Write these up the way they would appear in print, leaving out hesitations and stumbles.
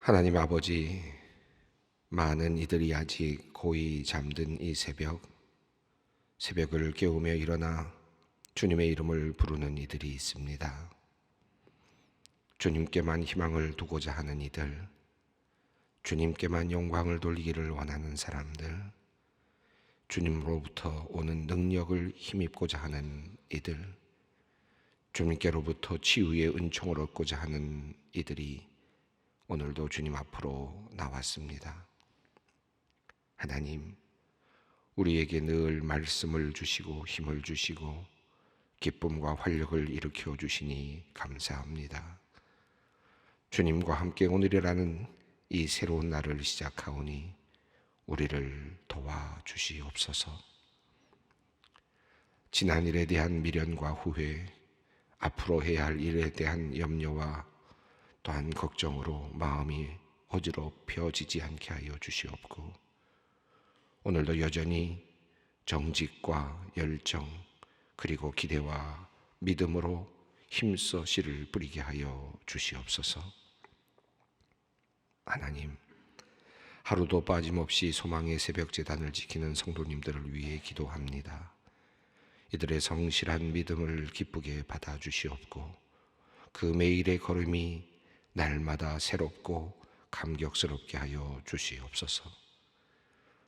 하나님 아버지, 많은 이들이 아직 고이 잠든 이 새벽을 깨우며 일어나 주님의 이름을 부르는 이들이 있습니다. 주님께만 희망을 두고자 하는 이들, 주님께만 영광을 돌리기를 원하는 사람들, 주님으로부터 오는 능력을 힘입고자 하는 이들, 주님께로부터 치유의 은총을 얻고자 하는 이들이 오늘도 주님 앞으로 나왔습니다. 하나님, 우리에게 늘 말씀을 주시고 힘을 주시고 기쁨과 활력을 일으켜 주시니 감사합니다. 주님과 함께 오늘이라는 이 새로운 날을 시작하오니 우리를 도와주시옵소서. 지난 일에 대한 미련과 후회, 앞으로 해야 할 일에 대한 염려와 또한 걱정으로 마음이 어지럽혀지지 않게 하여 주시옵고, 오늘도 여전히 정직과 열정 그리고 기대와 믿음으로 힘써 씨를 뿌리게 하여 주시옵소서. 하나님, 하루도 빠짐없이 소망의 새벽 제단을 지키는 성도님들을 위해 기도합니다. 이들의 성실한 믿음을 기쁘게 받아 주시옵고, 그 매일의 걸음이 날마다 새롭고 감격스럽게 하여 주시옵소서.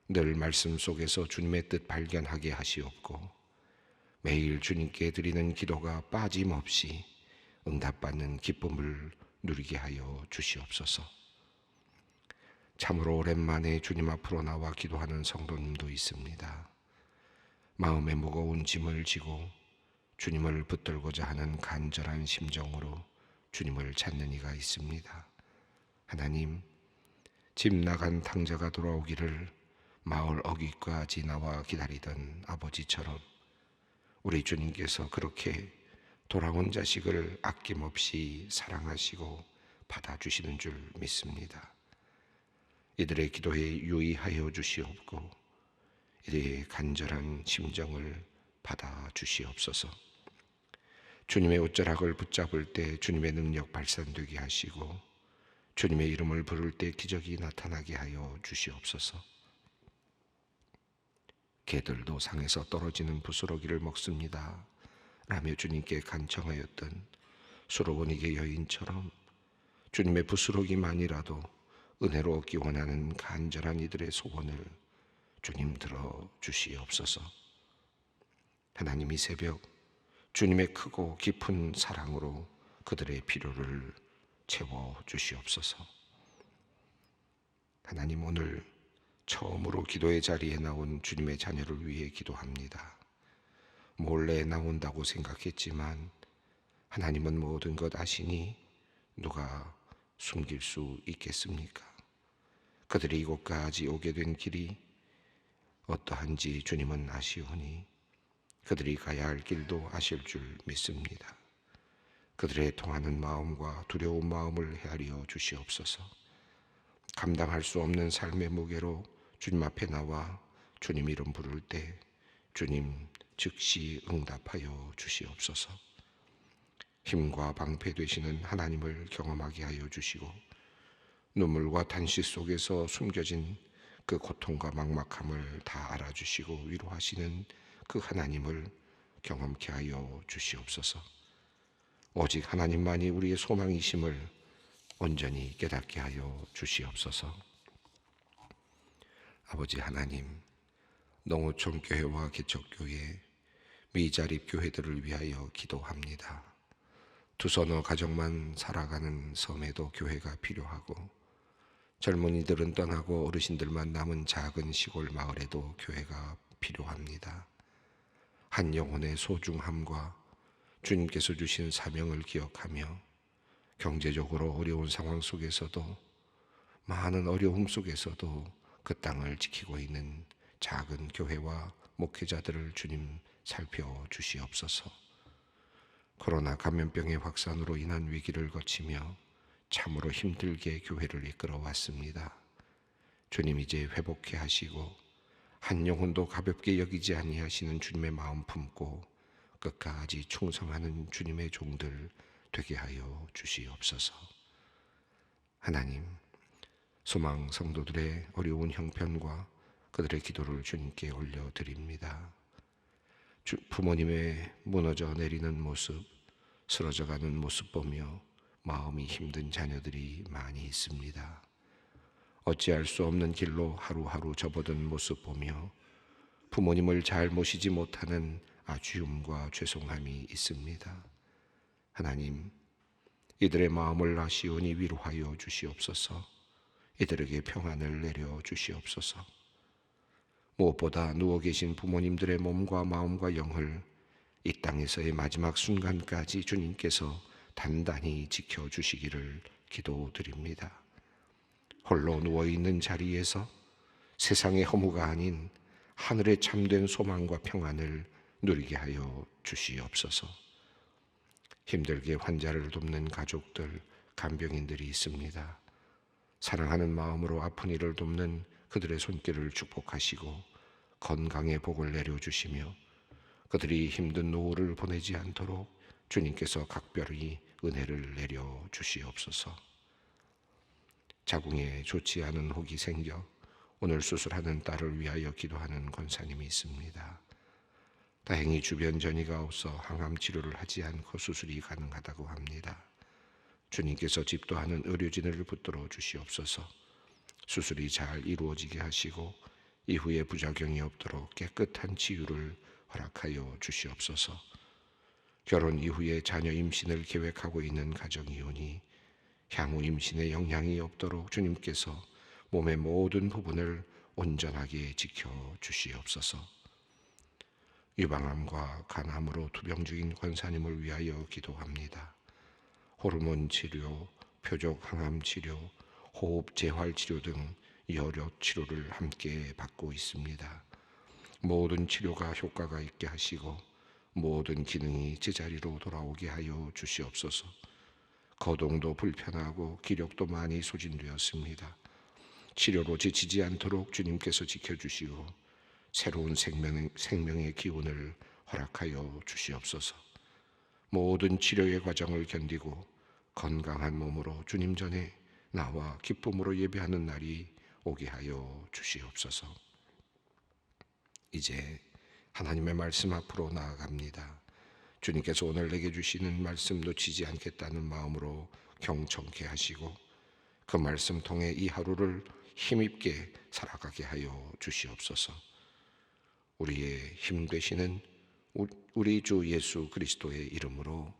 늘 말씀 속에서 주님의 뜻 발견하게 하시옵고, 매일 주님께 드리는 기도가 빠짐없이 응답받는 기쁨을 누리게 하여 주시옵소서. 참으로 오랜만에 주님 앞으로 나와 기도하는 성도님도 있습니다. 마음에 무거운 짐을 지고 주님을 붙들고자 하는 간절한 심정으로 주님을 찾는 이가 있습니다. 하나님, 집 나간 탕자가 돌아오기를 마을 어귀까지 나와 기다리던 아버지처럼 우리 주님께서 그렇게 돌아온 자식을 아낌없이 사랑하시고 받아주시는 줄 믿습니다. 이들의 기도에 유의하여 주시옵고, 이들의 간절한 심정을 받아주시옵소서. 주님의 옷자락을 붙잡을 때 주님의 능력 발산되게 하시고, 주님의 이름을 부를 때 기적이 나타나게 하여 주시옵소서. 개들도 상에서 떨어지는 부스러기를 먹습니다 라며 주님께 간청하였던 수로보니게 여인처럼 주님의 부스러기만이라도 은혜로 얻기 원하는 간절한 이들의 소원을 주님 들어 주시옵소서. 하나님, 이 새벽 주님의 크고 깊은 사랑으로 그들의 필요를 채워 주시옵소서. 하나님, 오늘 처음으로 기도의 자리에 나온 주님의 자녀를 위해 기도합니다. 몰래 나온다고 생각했지만 하나님은 모든 것 아시니 누가 숨길 수 있겠습니까? 그들이 이곳까지 오게 된 길이 어떠한지 주님은 아시오니 그들이 가야 할 길도 아실 줄 믿습니다. 그들의 통하는 마음과 두려운 마음을 헤아려 주시옵소서. 감당할 수 없는 삶의 무게로 주님 앞에 나와 주님 이름 부를 때 주님 즉시 응답하여 주시옵소서. 힘과 방패 되시는 하나님을 경험하게 하여 주시고, 눈물과 단시 속에서 숨겨진 그 고통과 막막함을 다 알아주시고 위로하시는 그 하나님을 경험케 하여 주시옵소서. 오직 하나님만이 우리의 소망이심을 온전히 깨닫게 하여 주시옵소서. 아버지 하나님, 농어촌 교회와 개척교회, 미자립 교회들을 위하여 기도합니다. 두서너 가정만 살아가는 섬에도 교회가 필요하고, 젊은이들은 떠나고 어르신들만 남은 작은 시골 마을에도 교회가 필요합니다. 한 영혼의 소중함과 주님께서 주신 사명을 기억하며 경제적으로 어려운 상황 속에서도, 많은 어려움 속에서도 그 땅을 지키고 있는 작은 교회와 목회자들을 주님 살펴주시옵소서. 코로나 감염병의 확산으로 인한 위기를 거치며 참으로 힘들게 교회를 이끌어 왔습니다. 주님, 이제 회복해 하시고 한 영혼도 가볍게 여기지 아니하시는 주님의 마음 품고 끝까지 충성하는 주님의 종들 되게 하여 주시옵소서. 하나님, 소망 성도들의 어려운 형편과 그들의 기도를 주님께 올려드립니다. 부모님의 무너져 내리는 모습, 쓰러져가는 모습 보며 마음이 힘든 자녀들이 많이 있습니다. 어찌할 수 없는 길로 하루하루 접어든 모습 보며 부모님을 잘 모시지 못하는 아쉬움과 죄송함이 있습니다. 하나님, 이들의 마음을 아시오니 위로하여 주시옵소서. 이들에게 평안을 내려 주시옵소서. 무엇보다 누워 계신 부모님들의 몸과 마음과 영을 이 땅에서의 마지막 순간까지 주님께서 단단히 지켜주시기를 기도드립니다. 홀로 누워있는 자리에서 세상의 허무가 아닌 하늘의 참된 소망과 평안을 누리게 하여 주시옵소서. 힘들게 환자를 돕는 가족들, 간병인들이 있습니다. 사랑하는 마음으로 아픈 이를 돕는 그들의 손길을 축복하시고 건강의 복을 내려주시며 그들이 힘든 노후를 보내지 않도록 주님께서 각별히 은혜를 내려 주시옵소서. 자궁에 좋지 않은 혹이 생겨 오늘 수술하는 딸을 위하여 기도하는 권사님이 있습니다. 다행히 주변 전이가 없어 항암 치료를 하지 않고 수술이 가능하다고 합니다. 주님께서 집도하는 의료진을 붙들어 주시옵소서. 수술이 잘 이루어지게 하시고 이후에 부작용이 없도록 깨끗한 치유를 허락하여 주시옵소서. 결혼 이후에 자녀 임신을 계획하고 있는 가정이오니 향후 임신에 영향이 없도록 주님께서 몸의 모든 부분을 온전하게 지켜 주시옵소서. 유방암과 간암으로 투병 중인 권사님을 위하여 기도합니다. 호르몬 치료, 표적 항암 치료, 호흡 재활 치료 등 여러 치료를 함께 받고 있습니다. 모든 치료가 효과가 있게 하시고 모든 기능이 제자리로 돌아오게 하여 주시옵소서. 거동도 불편하고 기력도 많이 소진되었습니다. 치료로 지치지 않도록 주님께서 지켜주시고 새로운 생명의 기운을 허락하여 주시옵소서. 모든 치료의 과정을 견디고 건강한 몸으로 주님 전에 나와 기쁨으로 예배하는 날이 오게 하여 주시옵소서. 이제 하나님의 말씀 앞으로 나아갑니다. 주님께서 오늘 내게 주시는 말씀 놓치지 않겠다는 마음으로 경청케 하시고 그 말씀 통해 이 하루를 힘있게 살아가게 하여 주시옵소서. 우리의 힘 되시는 우리 주 예수 그리스도의 이름으로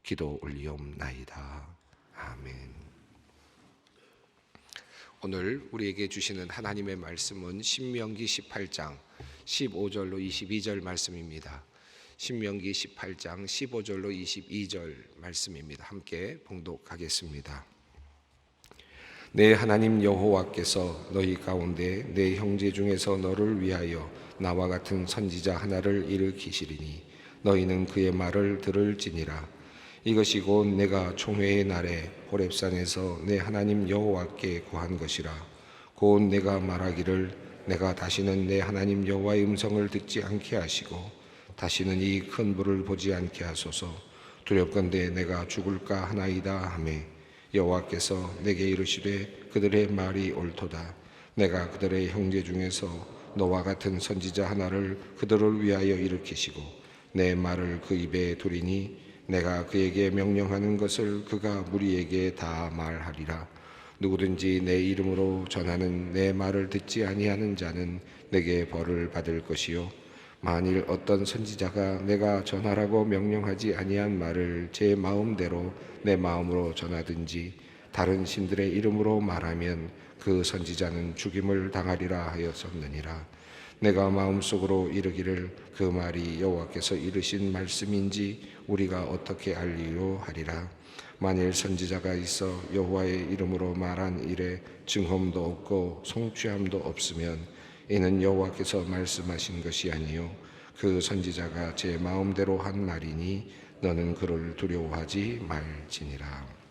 기도 올리옵나이다. 아멘. 오늘 우리에게 주시는 하나님의 말씀은 신명기 18장 15절로 22절 말씀입니다. 신명기 18장 15절로 22절 말씀입니다. 함께 봉독하겠습니다. 내 하나님 여호와께서 너희 가운데 내 형제 중에서 너를 위하여 나와 같은 선지자 하나를 일으키시리니 너희는 그의 말을 들을지니라. 이것이 곧 내가 총회의 날에 호렙산에서 내 하나님 여호와께 구한 것이라. 곧 내가 말하기를 내가 다시는 내 하나님 여호와의 음성을 듣지 않게 하시고 다시는 이 큰 불을 보지 않게 하소서. 두렵건대 내가 죽을까 하나이다 하매 여호와께서 내게 이르시되 그들의 말이 옳도다. 내가 그들의 형제 중에서 너와 같은 선지자 하나를 그들을 위하여 일으키시고 내 말을 그 입에 두리니 내가 그에게 명령하는 것을 그가 무리에게 다 말하리라. 누구든지 내 이름으로 전하는 내 말을 듣지 아니하는 자는 내게 벌을 받을 것이요 만일 어떤 선지자가 내가 전하라고 명령하지 아니한 말을 제 마음대로 내 마음으로 전하든지 다른 신들의 이름으로 말하면 그 선지자는 죽임을 당하리라 하였었느니라. 내가 마음속으로 이르기를 그 말이 여호와께서 이르신 말씀인지 우리가 어떻게 알리요 하리라. 만일 선지자가 있어 여호와의 이름으로 말한 일에 증험도 없고 성취함도 없으면 이는 여호와께서 말씀하신 것이 아니요 그 선지자가 제 마음대로 한 말이니 너는 그를 두려워하지 말지니라.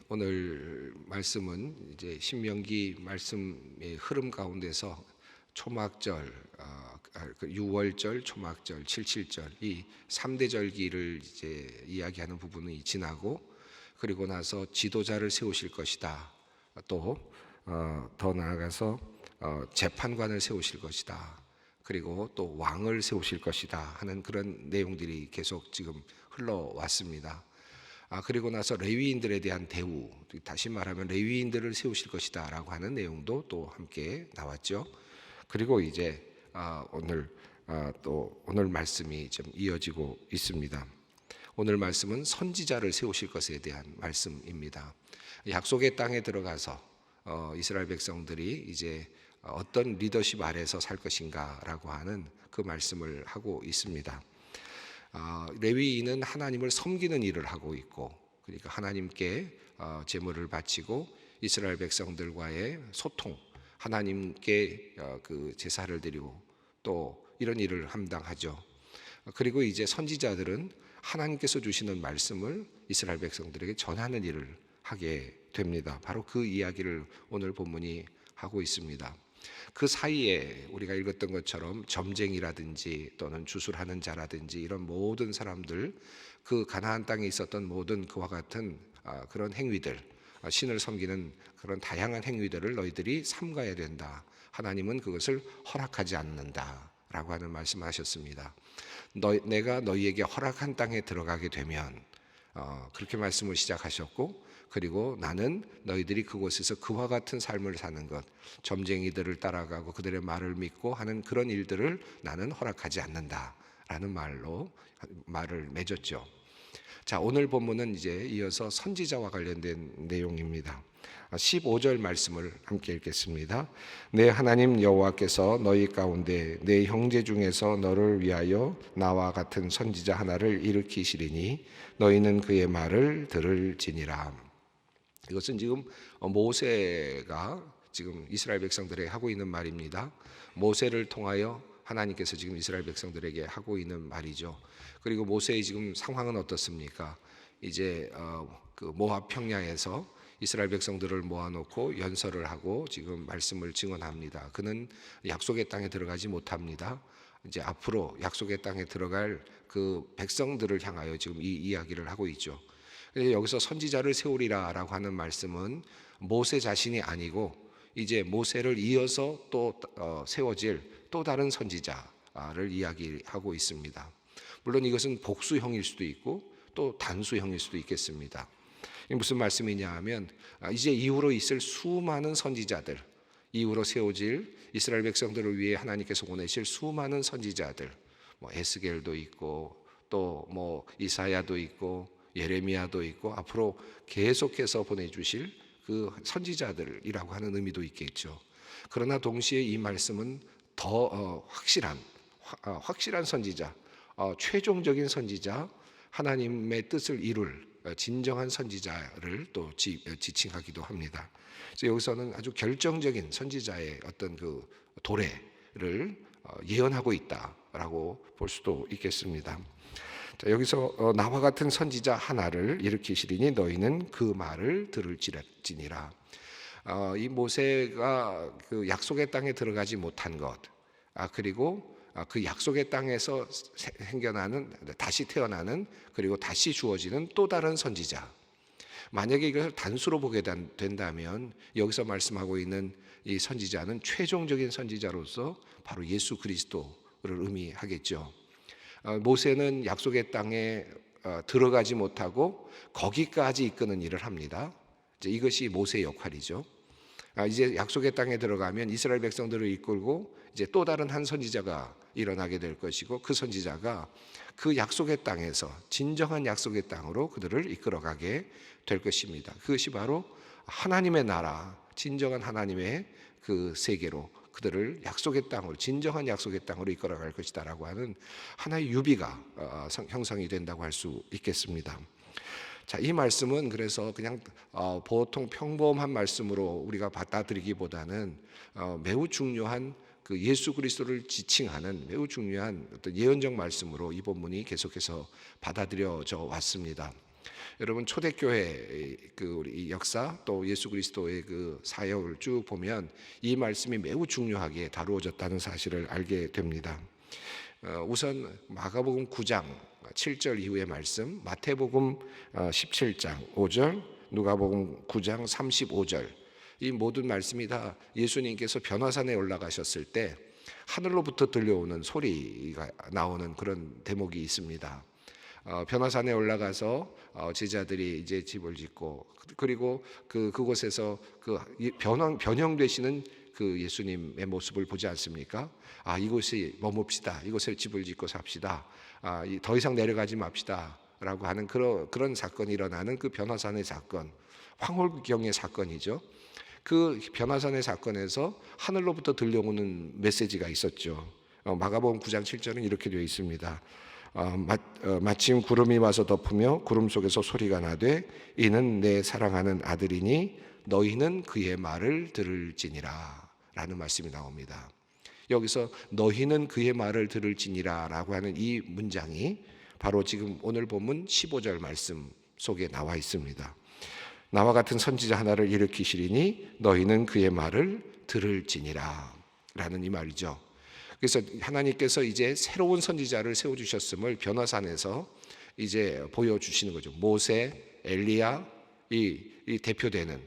오늘 말씀은 이제 신명기 말씀의 흐름 가운데서 초막절, 6월절, 초막절, 77절 이 3대 절기를 이제 이야기하는 부분이 지나고 그리고 나서 지도자를 세우실 것이다. 또 더 나아가서 재판관을 세우실 것이다. 그리고 또 왕을 세우실 것이다 하는 그런 내용들이 계속 지금 흘러왔습니다. 그리고 나서 레위인들에 대한 대우, 다시 말하면 레위인들을 세우실 것이다라고 하는 내용도 또 함께 나왔죠. 그리고 이제 오늘 말씀이 좀 이어지고 있습니다. 오늘 말씀은 선지자를 세우실 것에 대한 말씀입니다. 약속의 땅에 들어가서 이스라엘 백성들이 이제 어떤 리더십 아래서 살 것인가라고 하는 그 말씀을 하고 있습니다. 레위인은 하나님을 섬기는 일을 하고 있고, 그러니까 하나님께 제물을 바치고 이스라엘 백성들과의 소통, 하나님께 그 제사를 드리고 또 이런 일을 감당하죠. 그리고 이제 선지자들은 하나님께서 주시는 말씀을 이스라엘 백성들에게 전하는 일을 하게 됩니다. 바로 그 이야기를 오늘 본문이 하고 있습니다. 그 사이에 우리가 읽었던 것처럼 점쟁이라든지 또는 주술하는 자라든지 이런 모든 사람들, 그 가나안 땅에 있었던 모든 그와 같은 그런 행위들, 신을 섬기는 그런 다양한 행위들을 너희들이 삼가야 된다. 하나님은 그것을 허락하지 않는다라고 하는 말씀하셨습니다. 내가 너희에게 허락한 땅에 들어가게 되면, 그렇게 말씀을 시작하셨고, 그리고 나는 너희들이 그곳에서 그와 같은 삶을 사는 것, 점쟁이들을 따라가고 그들의 말을 믿고 하는 그런 일들을 나는 허락하지 않는다라는 말을 맺었죠. 자, 오늘 본문은 이제 이어서 선지자와 관련된 내용입니다. 15절 말씀을 함께 읽겠습니다. 내 하나님 여호와께서 너희 가운데 내 형제 중에서 너를 위하여 나와 같은 선지자 하나를 일으키시리니 너희는 그의 말을 들을지니라. 이것은 지금 모세가 지금 이스라엘 백성들에게 하고 있는 말입니다. 모세를 통하여 하나님께서 지금 이스라엘 백성들에게 하고 있는 말이죠. 그리고 모세의 지금 상황은 어떻습니까? 이제 그 모압 평야에서 이스라엘 백성들을 모아놓고 연설을 하고 지금 말씀을 증언합니다. 그는 약속의 땅에 들어가지 못합니다. 이제 앞으로 약속의 땅에 들어갈 그 백성들을 향하여 지금 이 이야기를 하고 있죠. 여기서 선지자를 세우리라라고 하는 말씀은 모세 자신이 아니고 이제 모세를 이어서 또 세워질 또 다른 선지자를 이야기하고 있습니다. 물론 이것은 복수형일 수도 있고 또 단수형일 수도 있겠습니다. 무슨 말씀이냐 하면 이제 이후로 있을 수많은 선지자들, 이후로 세워질 이스라엘 백성들을 위해 하나님께서 보내실 수많은 선지자들, 에스겔도 있고 또 이사야도 있고 예레미야도 있고 앞으로 계속해서 보내주실 그 선지자들이라고 하는 의미도 있겠죠. 그러나 동시에 이 말씀은 더 확실한 선지자, 최종적인 선지자, 하나님의 뜻을 이룰 진정한 선지자를 또 지칭하기도 합니다. 그래서 여기서는 아주 결정적인 선지자의 어떤 그 도래를 예언하고 있다라고 볼 수도 있겠습니다. 자, 여기서 나와 같은 선지자 하나를 일으키시리니 너희는 그 말을 들을지니라. 이 모세가 그 약속의 땅에 들어가지 못한 것, 그리고 그 약속의 땅에서 생겨나는, 다시 태어나는, 그리고 다시 주어지는 또 다른 선지자. 만약에 이것을 단수로 보게 된다면 여기서 말씀하고 있는 이 선지자는 최종적인 선지자로서 바로 예수 그리스도를 의미하겠죠. 모세는 약속의 땅에 들어가지 못하고 거기까지 이끄는 일을 합니다. 이것이 모세의 역할이죠. 이제 약속의 땅에 들어가면 이스라엘 백성들을 이끌고 이제 또 다른 한 선지자가 일어나게 될 것이고 그 선지자가 그 약속의 땅에서 진정한 약속의 땅으로 그들을 이끌어가게 될 것입니다. 그것이 바로 하나님의 나라, 진정한 하나님의 그 세계로 그들을 약속의 땅으로, 진정한 약속의 땅으로 이끌어갈 것이다라고 하는 하나의 유비가 형성이 된다고 할 수 있겠습니다. 자, 이 말씀은 그래서 그냥 보통 평범한 말씀으로 우리가 받아들이기보다는 매우 중요한 그 예수 그리스도를 지칭하는 매우 중요한 어떤 예언적 말씀으로 이 본문이 계속해서 받아들여져 왔습니다. 여러분 초대교회 그 우리 역사 또 예수 그리스도의 그 사역을 쭉 보면 이 말씀이 매우 중요하게 다루어졌다는 사실을 알게 됩니다. 우선 마가복음 9장 7절 이후의 말씀, 마태복음 17장 5절, 누가복음 9장 35절, 이 모든 말씀이 다 예수님께서 변화산에 올라가셨을 때 하늘로부터 들려오는 소리가 나오는 그런 대목이 있습니다. 변화산에 올라가서 제자들이 이제 집을 짓고, 그리고 그곳에서 변형되시는 그 예수님의 모습을 보지 않습니까? 이곳에 머뭅시다. 이곳에 집을 짓고 삽시다. 더 이상 내려가지 맙시다. 라고 하는 그런 사건이 일어나는 그 변화산의 사건, 황홀경의 사건이죠. 그 변화산의 사건에서 하늘로부터 들려오는 메시지가 있었죠. 마가복음 9장 7절은 이렇게 되어 있습니다. 마침 구름이 와서 덮으며 구름 속에서 소리가 나되 이는 내 사랑하는 아들이니 너희는 그의 말을 들을지니라 라는 말씀이 나옵니다. 여기서 너희는 그의 말을 들을지니라 라고 하는 이 문장이 바로 지금 오늘 본문 15절 말씀 속에 나와 있습니다. 나와 같은 선지자 하나를 일으키시리니 너희는 그의 말을 들을지니라 라는 이 말이죠. 그래서 하나님께서 이제 새로운 선지자를 세워주셨음을 변화산에서 이제 보여주시는 거죠. 모세, 엘리야, 이 대표되는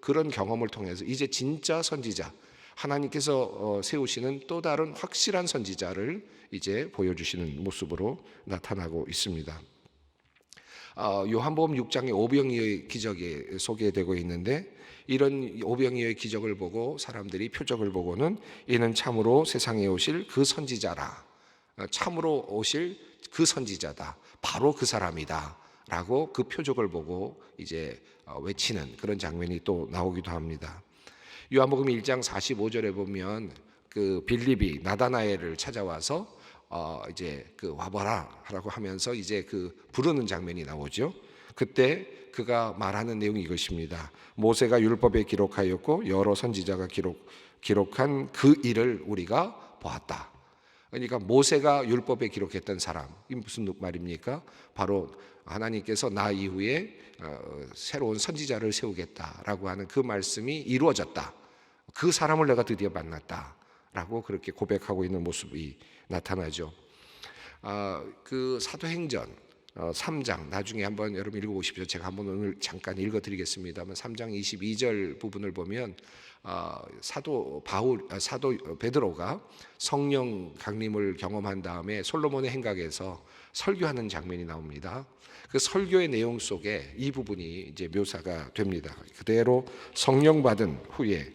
그런 경험을 통해서 이제 진짜 선지자, 하나님께서 세우시는 또 다른 확실한 선지자를 이제 보여주시는 모습으로 나타나고 있습니다. 요한복음 6장의 오병이어의 기적이 소개되고 있는데, 이런 오병이어의 기적을 보고 사람들이 표적을 보고는 이는 참으로 세상에 오실 그 선지자라, 참으로 오실 그 선지자다, 바로 그 사람이다 라고 그 표적을 보고 이제 외치는 그런 장면이 또 나오기도 합니다. 요한복음 1장 45절에 보면 그 빌립이 나다나엘을 찾아와서 이제 와봐라라고 하면서 이제 부르는 장면이 나오죠. 그때 그가 말하는 내용이 이것입니다. 모세가 율법에 기록하였고 여러 선지자가 기록한 그 일을 우리가 보았다. 그러니까 모세가 율법에 기록했던 사람, 이 무슨 말입니까? 바로 하나님께서 나 이후에 새로운 선지자를 세우겠다라고 하는 그 말씀이 이루어졌다. 그 사람을 내가 드디어 만났다라고 그렇게 고백하고 있는 모습이 나타나죠. 그 사도행전 3장 나중에 한번 여러분 읽어보십시오. 제가 한번 오늘 잠깐 읽어드리겠습니다만 3장 22절 부분을 보면 사도 베드로가 성령 강림을 경험한 다음에 솔로몬의 행각에서 설교하는 장면이 나옵니다. 그 설교의 내용 속에 이 부분이 이제 묘사가 됩니다. 그대로 성령 받은 후에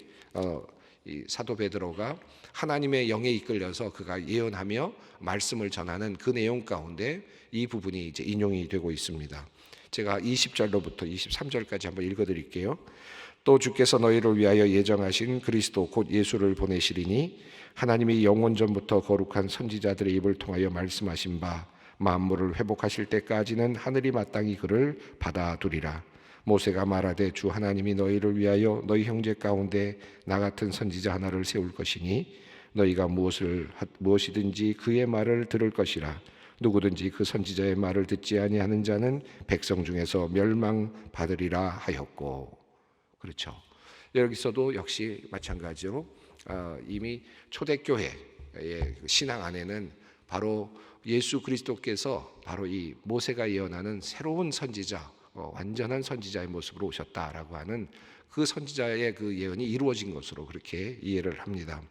이 사도 베드로가 하나님의 영에 이끌려서 그가 예언하며 말씀을 전하는 그 내용 가운데 이 부분이 이제 인용이 되고 있습니다. 제가 20절로부터 23절까지 한번 읽어드릴게요. 또 주께서 너희를 위하여 예정하신 그리스도 곧 예수를 보내시리니 하나님이 영원 전부터 거룩한 선지자들의 입을 통하여 말씀하신 바 만물을 회복하실 때까지는 하늘이 마땅히 그를 받아두리라. 모세가 말하되 주 하나님이 너희를 위하여 너희 형제 가운데 나 같은 선지자 하나를 세울 것이니 너희가 무엇이든지 그의 말을 들을 것이라. 누구든지 그 선지자의 말을 듣지 아니하는 자는 백성 중에서 멸망받으리라 하였고. 그렇죠. 여기서도 역시 마찬가지로 이미 초대교회의 신앙 안에는 바로 예수 그리스도께서 바로 이 모세가 예언하는 새로운 선지자, 완전한 선지자의 모습으로 오셨다라고 하는 그 선지자의 그 예언이 이루어진 것으로 그렇게 이해를 합니다.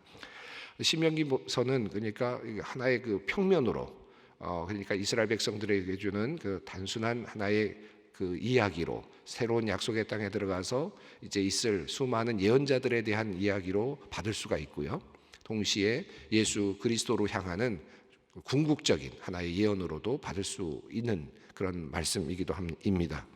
신명기서는 그러니까 하나의 그 평면으로 그러니까 이스라엘 백성들에게 주는 그 단순한 하나의 그 이야기로 새로운 약속의 땅에 들어가서 이제 있을 수많은 예언자들에 대한 이야기로 받을 수가 있고요. 동시에 예수 그리스도로 향하는 궁극적인 하나의 예언으로도 받을 수 있는 그런 말씀이기도 합니다.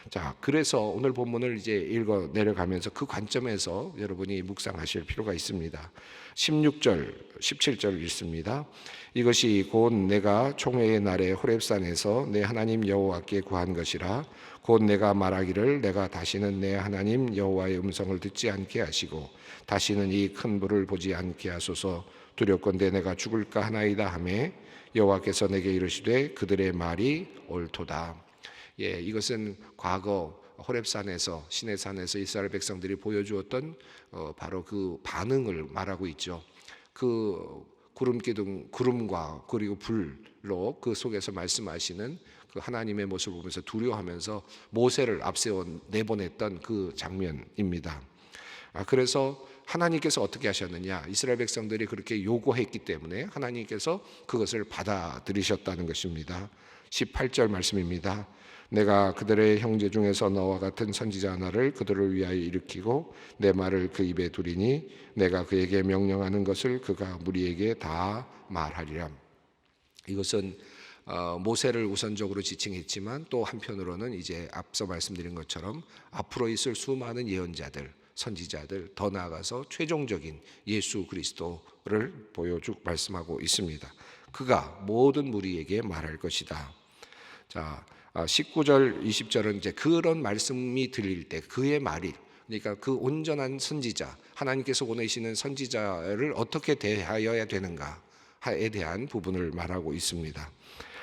자, 그래서 오늘 본문을 이제 읽어 내려가면서 그 관점에서 여러분이 묵상하실 필요가 있습니다. 16절, 17절 읽습니다. 이것이 곧 내가 총회의 날에 호렙산에서 내 하나님 여호와께 구한 것이라. 곧 내가 말하기를 내가 다시는 내 하나님 여호와의 음성을 듣지 않게 하시고 다시는 이 큰 불을 보지 않게 하소서. 두렵건대 내가 죽을까 하나이다 하매 여호와께서 내게 이르시되 그들의 말이 옳도다. 이것은 과거 호렙산에서 시내산에서 이스라엘 백성들이 보여주었던 바로 그 반응을 말하고 있죠. 그 구름과 그리고 불로 그 속에서 말씀하시는 그 하나님의 모습을 보면서 두려워하면서 모세를 앞세워 내보냈던 그 장면입니다. 그래서 하나님께서 어떻게 하셨느냐? 이스라엘 백성들이 그렇게 요구했기 때문에 하나님께서 그것을 받아들이셨다는 것입니다. 18절 말씀입니다. 내가 그들의 형제 중에서 너와 같은 선지자 하나를 그들을 위하여 일으키고 내 말을 그 입에 두리니 내가 그에게 명령하는 것을 그가 무리에게 다 말하리라. 이것은 모세를 우선적으로 지칭했지만 또 한편으로는 이제 앞서 말씀드린 것처럼 앞으로 있을 수많은 예언자들, 선지자들, 더 나아가서 최종적인 예수 그리스도를 보여주고 말씀하고 있습니다. 그가 모든 무리에게 말할 것이다. 자, 19절, 20절은 이제 그런 말씀이 들릴 때 그의 말이, 그러니까 그 온전한 선지자, 하나님께서 보내시는 선지자를 어떻게 대하여야 되는가에 대한 부분을 말하고 있습니다.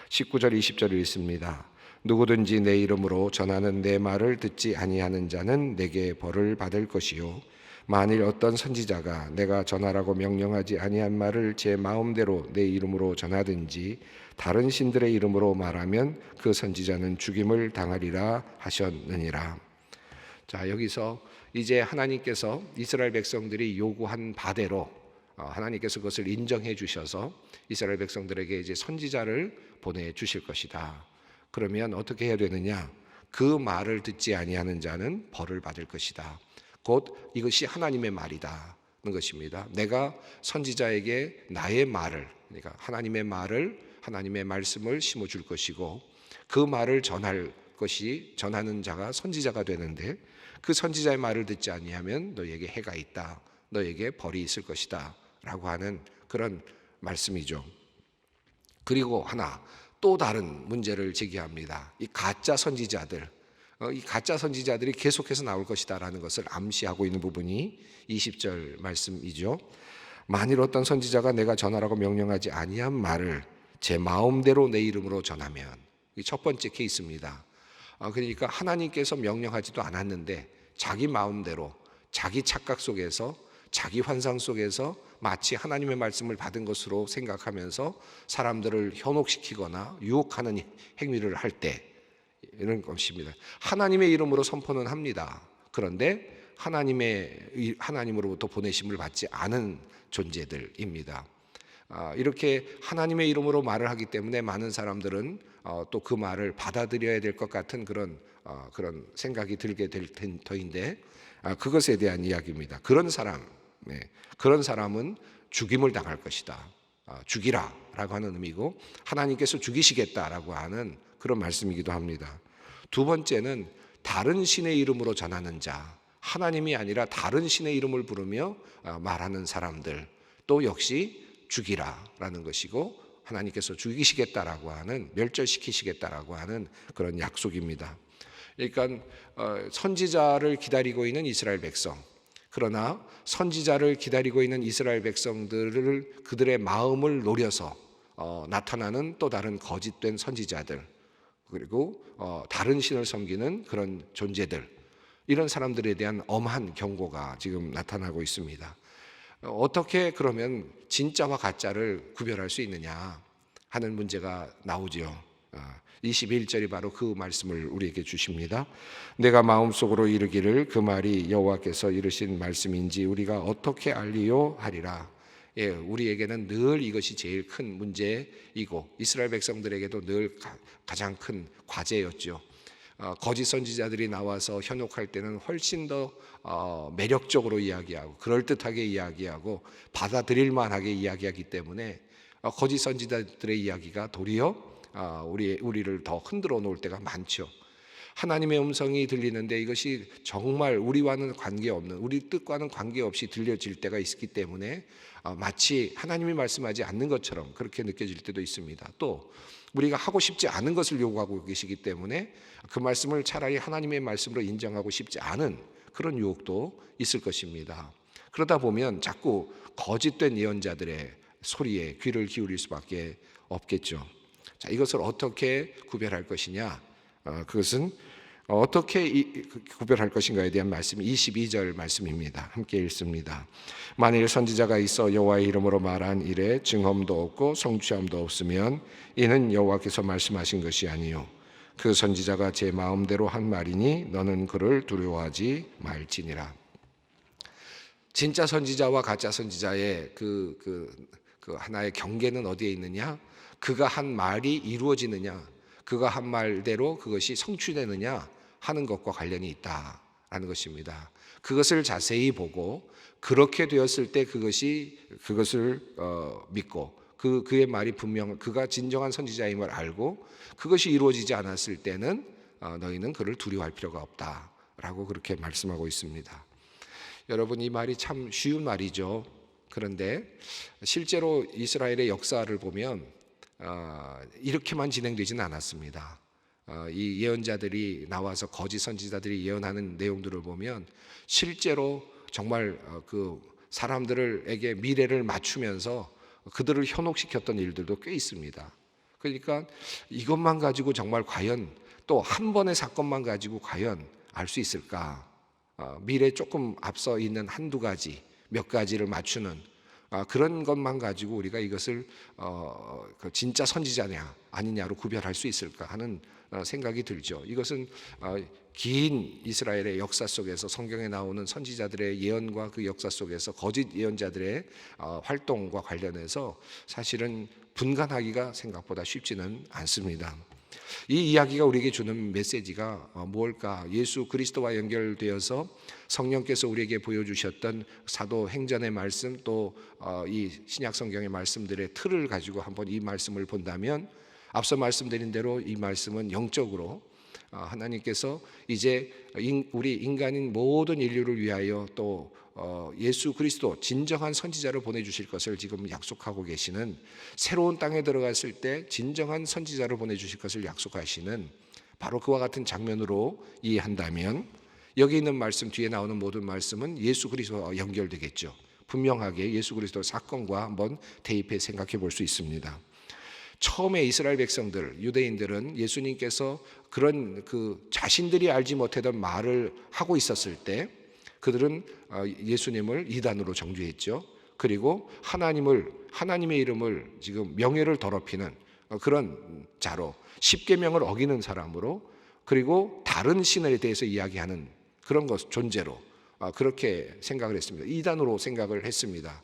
19절, 20절을 읽습니다. 누구든지 내 이름으로 전하는 내 말을 듣지 아니하는 자는 내게 벌을 받을 것이요 만일 어떤 선지자가 내가 전하라고 명령하지 아니한 말을 제 마음대로 내 이름으로 전하든지 다른 신들의 이름으로 말하면 그 선지자는 죽임을 당하리라 하셨느니라. 자, 여기서 이제 하나님께서 이스라엘 백성들이 요구한 바대로 하나님께서 그것을 인정해 주셔서 이스라엘 백성들에게 이제 선지자를 보내 주실 것이다. 그러면 어떻게 해야 되느냐? 그 말을 듣지 아니하는 자는 벌을 받을 것이다. 곧 이것이 하나님의 말이다는 것입니다. 내가 선지자에게 나의 말을, 그러니까 하나님의 말을, 하나님의 말씀을 심어줄 것이고 그 말을 전하는 자가 선지자가 되는데 그 선지자의 말을 듣지 아니하면 너에게 해가 있다, 너에게 벌이 있을 것이다 라고 하는 그런 말씀이죠. 그리고 하나 또 다른 문제를 제기합니다. 이 가짜 선지자들, 이 가짜 선지자들이 계속해서 나올 것이다라는 것을 암시하고 있는 부분이 20절 말씀이죠. 만일 어떤 선지자가 내가 전하라고 명령하지 아니한 말을 제 마음대로 내 이름으로 전하면, 이 첫 번째 케이스입니다. 그러니까 하나님께서 명령하지도 않았는데 자기 마음대로, 자기 착각 속에서, 자기 환상 속에서 마치 하나님의 말씀을 받은 것으로 생각하면서 사람들을 현혹시키거나 유혹하는 행위를 할 때 이런 것입니다. 하나님의 이름으로 선포는 합니다. 그런데 하나님으로부터 보내심을 받지 않은 존재들입니다. 이렇게 하나님의 이름으로 말을 하기 때문에 많은 사람들은 또 그 말을 받아들여야 될 것 같은 그런 생각이 들게 될 터인데 그것에 대한 이야기입니다. 그런 사람은 죽임을 당할 것이다. 죽이라라고 하는 의미고 하나님께서 죽이시겠다라고 하는 그런 말씀이기도 합니다. 두 번째는 다른 신의 이름으로 전하는 자, 하나님이 아니라 다른 신의 이름을 부르며 말하는 사람들 또 역시 죽이라라는 것이고 하나님께서 죽이시겠다라고 하는, 멸절시키시겠다라고 하는 그런 약속입니다. 그러니까 선지자를 기다리고 있는 이스라엘 백성, 그러나 선지자를 기다리고 있는 이스라엘 백성들을 그들의 마음을 노려서 나타나는 또 다른 거짓된 선지자들, 그리고 다른 신을 섬기는 그런 존재들, 이런 사람들에 대한 엄한 경고가 지금 나타나고 있습니다. 어떻게 그러면 진짜와 가짜를 구별할 수 있느냐 하는 문제가 나오죠. 21절이 바로 그 말씀을 우리에게 주십니다. 내가 마음속으로 이르기를 그 말이 여호와께서 이르신 말씀인지 우리가 어떻게 알리요 하리라. 예, 우리에게는 늘 이것이 제일 큰 문제이고 이스라엘 백성들에게도 늘 가장 큰 과제였죠. 거짓 선지자들이 나와서 현혹할 때는 훨씬 더 매력적으로 이야기하고 그럴듯하게 이야기하고 받아들일 만하게 이야기하기 때문에 거짓 선지자들의 이야기가 도리어 우리를 더 흔들어 놓을 때가 많죠. 하나님의 음성이 들리는데 이것이 정말 우리와는 관계없는, 우리 뜻과는 관계없이 들려질 때가 있기 때문에 마치 하나님이 말씀하지 않는 것처럼 그렇게 느껴질 때도 있습니다. 또 우리가 하고 싶지 않은 것을 요구하고 계시기 때문에 그 말씀을 차라리 하나님의 말씀으로 인정하고 싶지 않은 그런 유혹도 있을 것입니다. 그러다 보면 자꾸 거짓된 예언자들의 소리에 귀를 기울일 수밖에 없겠죠. 자, 이것을 어떻게 구별할 것이냐? 그것은 어떻게 구별할 것인가에 대한 말씀이 22절 말씀입니다. 함께 읽습니다. 만일 선지자가 있어 여호와의 이름으로 말한 일에 증언도 없고 성취함도 없으면 이는 여호와께서 말씀하신 것이 아니요 그 선지자가 제 마음대로 한 말이니 너는 그를 두려워하지 말지니라. 진짜 선지자와 가짜 선지자의 그 하나의 경계는 어디에 있느냐? 그가 한 말이 이루어지느냐, 그가 한 말대로 그것이 성취되느냐 하는 것과 관련이 있다라는 것입니다. 그것을 자세히 보고 그렇게 되었을 때 그것을 믿고 그의 말이 분명 그가 진정한 선지자임을 알고 그것이 이루어지지 않았을 때는 너희는 그를 두려워할 필요가 없다라고 그렇게 말씀하고 있습니다. 여러분, 이 말이 참 쉬운 말이죠. 그런데 실제로 이스라엘의 역사를 보면 이렇게만 진행되지는 않았습니다. 이 예언자들이 나와서 거짓 선지자들이 예언하는 내용들을 보면 실제로 정말 그 사람들에게 미래를 맞추면서 그들을 현혹시켰던 일들도 꽤 있습니다. 그러니까 이것만 가지고 정말 과연 또 한 번의 사건만 가지고 과연 알 수 있을까? 미래 조금 앞서 있는 한두 가지, 몇 가지를 맞추는 그런 것만 가지고 우리가 이것을 진짜 선지자냐 아니냐로 구별할 수 있을까 하는 생각이 들죠. 이것은 긴 이스라엘의 역사 속에서 성경에 나오는 선지자들의 예언과 그 역사 속에서 거짓 예언자들의 활동과 관련해서 사실은 분간하기가 생각보다 쉽지는 않습니다. 이 이야기가 우리에게 주는 메시지가 무엇일까? 예수 그리스도와 연결되어서 성령께서 우리에게 보여주셨던 사도행전의 말씀 또 이 신약 성경의 말씀들의 틀을 가지고 한번 이 말씀을 본다면 앞서 말씀드린 대로 이 말씀은 영적으로 하나님께서 이제 우리 인간인 모든 인류를 위하여 또 예수 그리스도 진정한 선지자를 보내주실 것을 지금 약속하고 계시는, 새로운 땅에 들어갔을 때 진정한 선지자를 보내주실 것을 약속하시는 바로 그와 같은 장면으로 이해한다면 여기 있는 말씀, 뒤에 나오는 모든 말씀은 예수 그리스도와 연결되겠죠. 분명하게 예수 그리스도 사건과 한번 대입해 생각해 볼 수 있습니다. 처음에 이스라엘 백성들, 유대인들은 예수님께서 그런 자신들이 알지 못하던 말을 하고 있었을 때 그들은 예수님을 이단으로 정죄했죠. 그리고 하나님의 이름을 지금 명예를 더럽히는 그런 자로, 십계명을 어기는 사람으로, 그리고 다른 신에 대해서 이야기하는 그런 존재로 그렇게 생각을 했습니다. 이단으로 생각을 했습니다.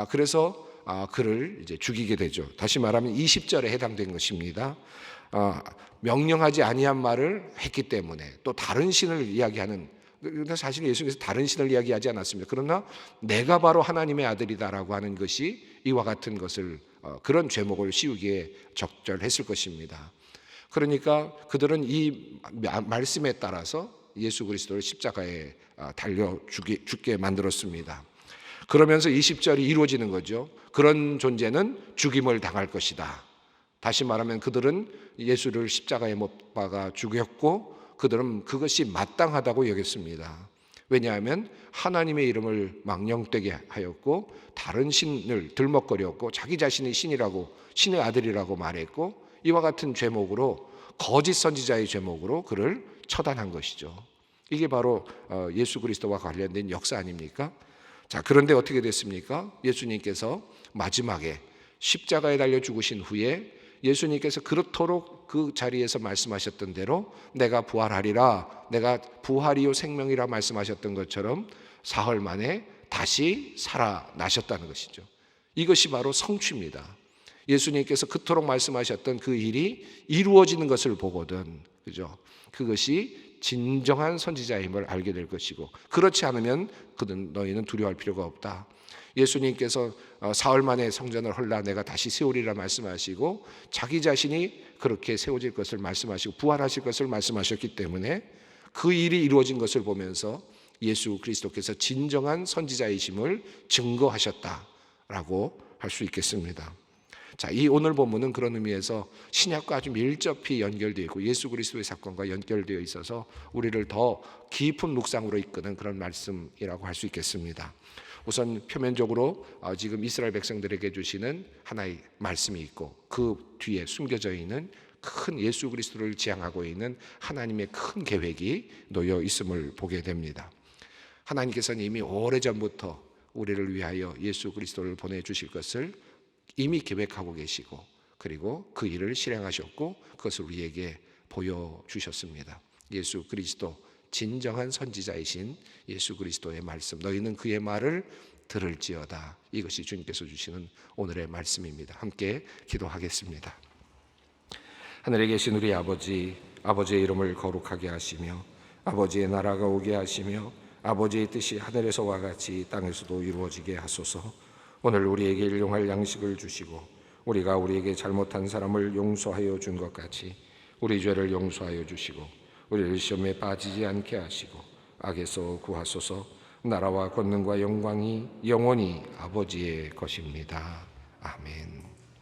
그래서 그를 이제 죽이게 되죠. 다시 말하면 20절에 해당된 것입니다. 명령하지 아니한 말을 했기 때문에, 또 다른 신을 이야기하는, 근데 사실 예수님께서 다른 신을 이야기하지 않았습니다. 그러나 내가 바로 하나님의 아들이다라고 하는 것이 이와 같은 것을 그런 죄목을 씌우기에 적절했을 것입니다. 그러니까 그들은 이 말씀에 따라서 예수 그리스도를 십자가에 달려 죽게 만들었습니다. 그러면서 20절이 이루어지는 거죠. 그런 존재는 죽임을 당할 것이다. 다시 말하면 그들은 예수를 십자가에 못 박아 죽였고 그들은 그것이 마땅하다고 여겼습니다. 왜냐하면 하나님의 이름을 망령되게 하였고 다른 신을 들먹거렸고 자기 자신이 신이라고, 신의 아들이라고 말했고, 이와 같은 죄목으로, 거짓 선지자의 죄목으로 그를 처단한 것이죠. 이게 바로 예수 그리스도와 관련된 역사 아닙니까? 자, 그런데 어떻게 됐습니까? 예수님께서 마지막에 십자가에 달려 죽으신 후에 예수님께서 그렇도록 그 자리에서 말씀하셨던 대로 내가 부활하리라, 내가 부활이요 생명이라 말씀하셨던 것처럼 사흘 만에 다시 살아나셨다는 것이죠. 이것이 바로 성취입니다. 예수님께서 그토록 말씀하셨던 그 일이 이루어지는 것을 보거든, 그죠? 그것이 진정한 선지자임을 알게 될 것이고, 그렇지 않으면 너희는 두려워할 필요가 없다. 예수님께서 사흘 만에 성전을 헐라 내가 다시 세우리라 말씀하시고 자기 자신이 그렇게 세워질 것을 말씀하시고 부활하실 것을 말씀하셨기 때문에 그 일이 이루어진 것을 보면서 예수 그리스도께서 진정한 선지자이심을 증거하셨다라고 할 수 있겠습니다. 자, 이 오늘 본문은 그런 의미에서 신약과 아주 밀접히 연결되어 있고 예수 그리스도의 사건과 연결되어 있어서 우리를 더 깊은 묵상으로 이끄는 그런 말씀이라고 할 수 있겠습니다. 우선 표면적으로 지금 이스라엘 백성들에게 주시는 하나의 말씀이 있고 그 뒤에 숨겨져 있는 큰 예수 그리스도를 지향하고 있는 하나님의 큰 계획이 놓여 있음을 보게 됩니다. 하나님께서는 이미 오래전부터 우리를 위하여 예수 그리스도를 보내주실 것을 이미 계획하고 계시고, 그리고 그 일을 실행하셨고 그것을 우리에게 보여주셨습니다. 예수 그리스도, 진정한 선지자이신 예수 그리스도의 말씀, 너희는 그의 말을 들을지어다. 이것이 주님께서 주시는 오늘의 말씀입니다. 함께 기도하겠습니다. 하늘에 계신 우리 아버지, 아버지의 이름을 거룩하게 하시며 아버지의 나라가 오게 하시며 아버지의 뜻이 하늘에서와 같이 땅에서도 이루어지게 하소서. 오늘 우리에게 일용할 양식을 주시고 우리가 우리에게 잘못한 사람을 용서하여 준 것 같이 우리 죄를 용서하여 주시고 우리를 시험에 빠지지 않게 하시고 악에서 구하소서. 나라와 권능과 영광이 영원히 아버지의 것입니다. 아멘.